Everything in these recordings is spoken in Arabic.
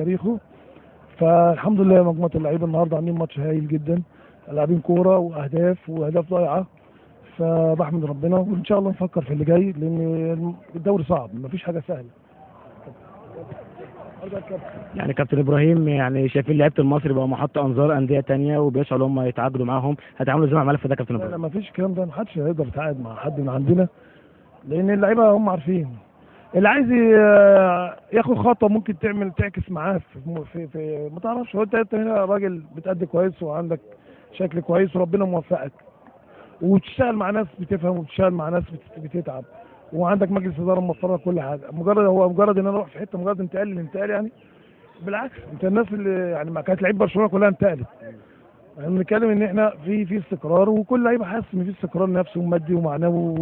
تاريخه. فالحمد لله مجموعه اللعيبه النهارده عاملين ماتش هايل جدا، لاعبين كوره واهداف ضايعه. فبحمد ربنا وان شاء الله نفكر في اللي جاي، لان الدوري صعب، مفيش حاجه سهله. يعني كابتن ابراهيم، يعني شايفين لعيبه المصري بقوا محط انظار انديه تانية وبيسعوا ان هم يتعاقدوا معاهم، هتعاملوا ازاي مع الملف ده كابتن لا لا، ابراهيم؟ مفيش الكلام ده، محدش هيقدر يتعاقد مع حد من عندنا، لان اللعيبه هم عارفين اللي عايز ياخد خطوه ممكن تعكس معاه في ما تعرفش. هو انت هنا راجل بتأدي كويس وعندك شكل كويس وربنا موفقك، وتشتغل مع ناس بتفهم وتشتغل مع ناس بتتعب، وعندك مجلس اداره موفر لك كل حاجه. مجرد ان انا اروح في حته، مجرد الانتقال يعني. بالعكس، انت الناس اللي يعني ما كانت لعيب برشلونه كلها انتقلت. احنا بنتكلم ان احنا في استقرار، وكل لعيب حاسس ان في استقرار نفسي ومادي ومعنوي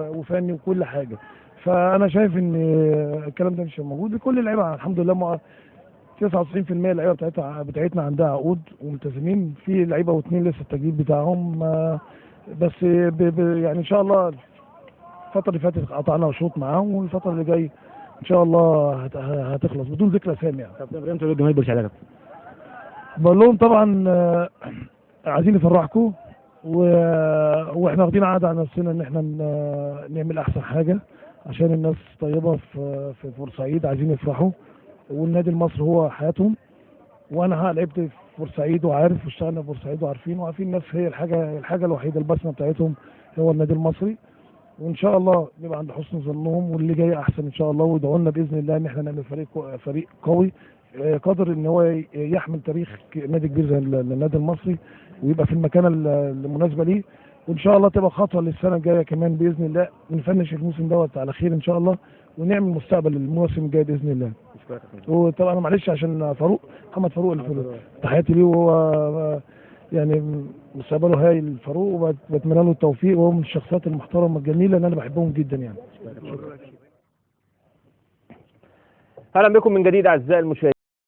وفني وكل حاجه. فانا شايف ان الكلام ده مش موجود. كل اللعيبه الحمد لله 99% اللعيبه بتاعتنا عندها عقود وملتزمين. في لعيبه واثنين لسه التجديد بتاعهم بس يعني ان شاء الله الفتره اللي فاتت قطعنا شوط معاهم، والفتره اللي جاي ان شاء الله هتخلص بدون ذكر اسامي يعني. كابتن ابراهيم، تقول للجماهير بورسعيد يا كابتن؟ بقول لهم طبعا عايزين نفرحكم، واحنا واخدين عهد على نفسنا ان احنا نعمل احسن حاجه عشان الناس طيبه في بورسعيد، عايزين يفرحوا، والنادي المصري هو حياتهم. وانا لعبت في بورسعيد وعارف، واشتغلنا في بورسعيد وعارفين الناس هي الحاجه الوحيده البسمه بتاعتهم هو النادي المصري. وان شاء الله نبقى عند حسن ظنهم، واللي جاي احسن ان شاء الله. وادعوا لنا باذن الله ان احنا نعمل فريق قوي قادر ان هو يحمل تاريخ نادي كبير زي النادي المصري، ويبقى في المكانه المناسبه ليه. وان شاء الله تبقى خطوه للسنه الجايه كمان باذن الله، نفنش الموسم دوت على خير ان شاء الله، ونعمل مستقبل الموسم الجاي باذن الله. وطبعا أنا معلش عشان محمد فاروق تحياتي ليه، وهو يعني مستقبله هايل فاروق، وبتمنى له التوفيق، وهو من الشخصيات المحترمه الجميله اللي انا بحبهم جدا يعني. اهلا بكم من جديد اعزائي المشاهدين.